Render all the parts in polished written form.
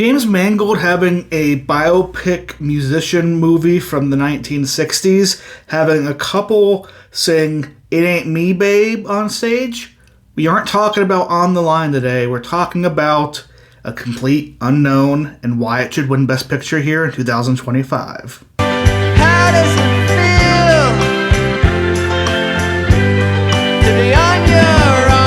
James Mangold having a biopic musician movie from the 1960s, having a couple sing "It Ain't Me, Babe" on stage. We aren't talking about On the Line today. We're talking about A Complete Unknown and why it should win Best Picture here in 2025. How does it feel to be on your own?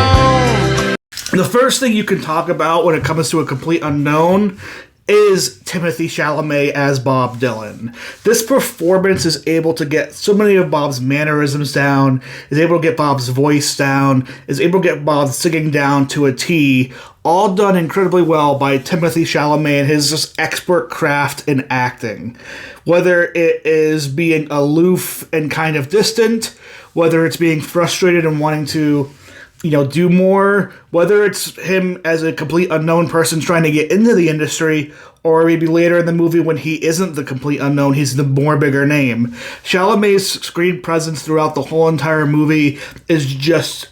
The first thing you can talk about when it comes to A Complete Unknown is Timothée Chalamet as Bob Dylan. This performance is able to get so many of Bob's mannerisms down, is able to get Bob's voice down, is able to get Bob singing down to a T, all done incredibly well by Timothée Chalamet and his just expert craft in acting. Whether it is being aloof and kind of distant, whether it's being frustrated and wanting to do more, whether it's him as a complete unknown person trying to get into the industry, or maybe later in the movie when he isn't the complete unknown, he's the more bigger name. Chalamet's screen presence throughout the whole entire movie is just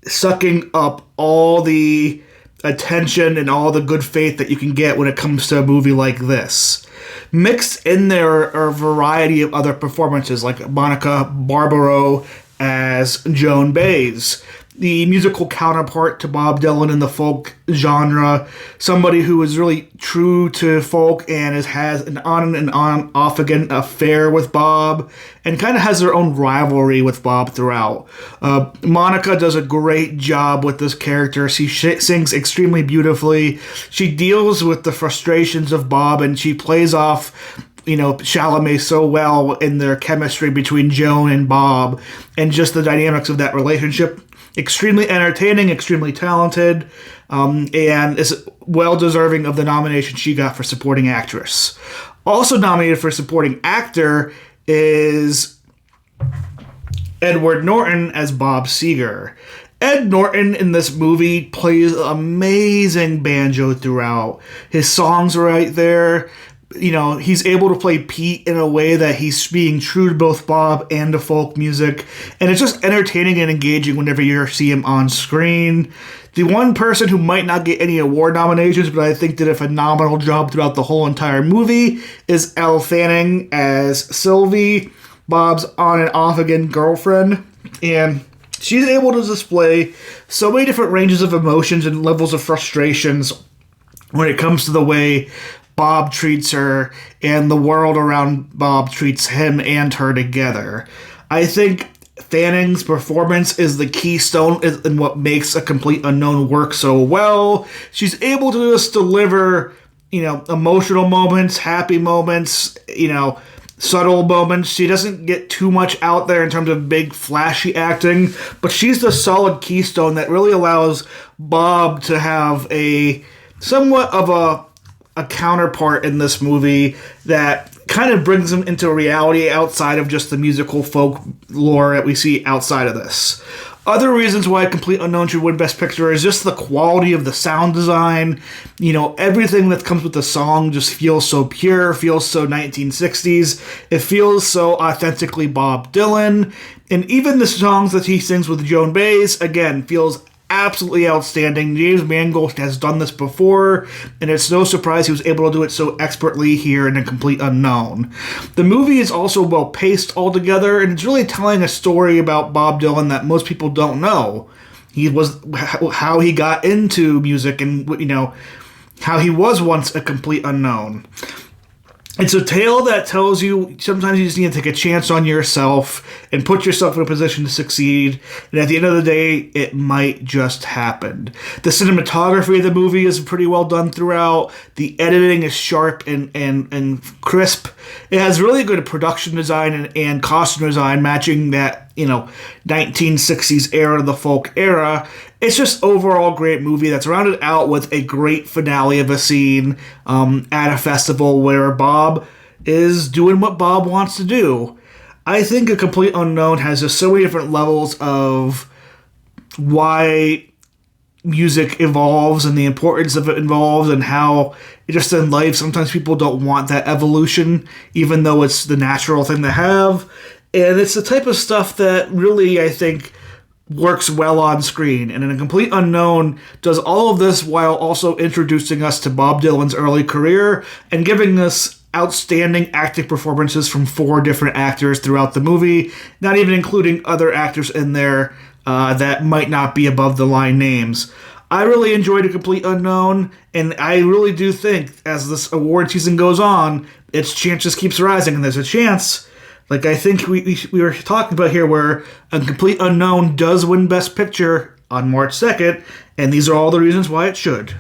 sucking up all the attention and all the good faith that you can get when it comes to a movie like this. Mixed in there are a variety of other performances, like Monica Barbaro as Joan Baez, the musical counterpart to Bob Dylan in the folk genre, somebody who is really true to folk and has an on and on off again affair with Bob, and kind of has their own rivalry with Bob throughout. Monica does a great job with this character. She sings extremely beautifully. She deals with the frustrations of Bob, and she plays off Chalamet so well in their chemistry between Joan and Bob, and just the dynamics of that relationship. Extremely entertaining, extremely talented, and is well deserving of the nomination she got for supporting actress. Also nominated for supporting actor is Edward Norton as Bob Seger. Ed Norton in this movie plays amazing banjo throughout. His songs are right there. He's able to play Pete in a way that he's being true to both Bob and to folk music. And it's just entertaining and engaging whenever you see him on screen. The one person who might not get any award nominations, but I think did a phenomenal job throughout the whole entire movie, is Elle Fanning as Sylvie, Bob's on and off again girlfriend. And she's able to display so many different ranges of emotions and levels of frustrations when it comes to the way Bob treats her and the world around Bob treats him and her together. I think Fanning's performance is the keystone in what makes A Complete Unknown work so well. She's able to just deliver, emotional moments, happy moments, subtle moments. She doesn't get too much out there in terms of big flashy acting, but she's the solid keystone that really allows Bob to have a somewhat of a counterpart in this movie that kind of brings him into reality outside of just the musical folk lore that we see outside of this. Other reasons why A Complete Unknown should win Best Picture is just the quality of the sound design. Everything that comes with the song just feels so pure, feels so 1960s. It feels so authentically Bob Dylan. And even the songs that he sings with Joan Baez, again, feels absolutely outstanding. James Mangold has done this before, and it's no surprise he was able to do it so expertly here in A Complete Unknown. The movie is also well paced altogether, and it's really telling a story about Bob Dylan that most people don't know. How he got into music, and how he was once a complete unknown. It's a tale that tells you sometimes you just need to take a chance on yourself and put yourself in a position to succeed. And at the end of the day, it might just happen. The cinematography of the movie is pretty well done throughout. The editing is sharp and crisp. It has really good production design and costume design matching that, 1960s era, the folk era. It's just overall great movie that's rounded out with a great finale of a scene at a festival where Bob is doing what Bob wants to do. I think A Complete Unknown has just so many different levels of why music evolves and the importance of it involves, and how just in life sometimes people don't want that evolution even though it's the natural thing to have. And it's the type of stuff that really, I think, works well on screen. And in A Complete Unknown does all of this while also introducing us to Bob Dylan's early career and giving us outstanding acting performances from 4 different actors throughout the movie, not even including other actors in there that might not be above the line names. I really enjoyed A Complete Unknown, and I really do think as this award season goes on, its chances keeps rising, and there's a chance, like I think we were talking about here, where A Complete Unknown does win Best Picture on March 2nd, and these are all the reasons why it should.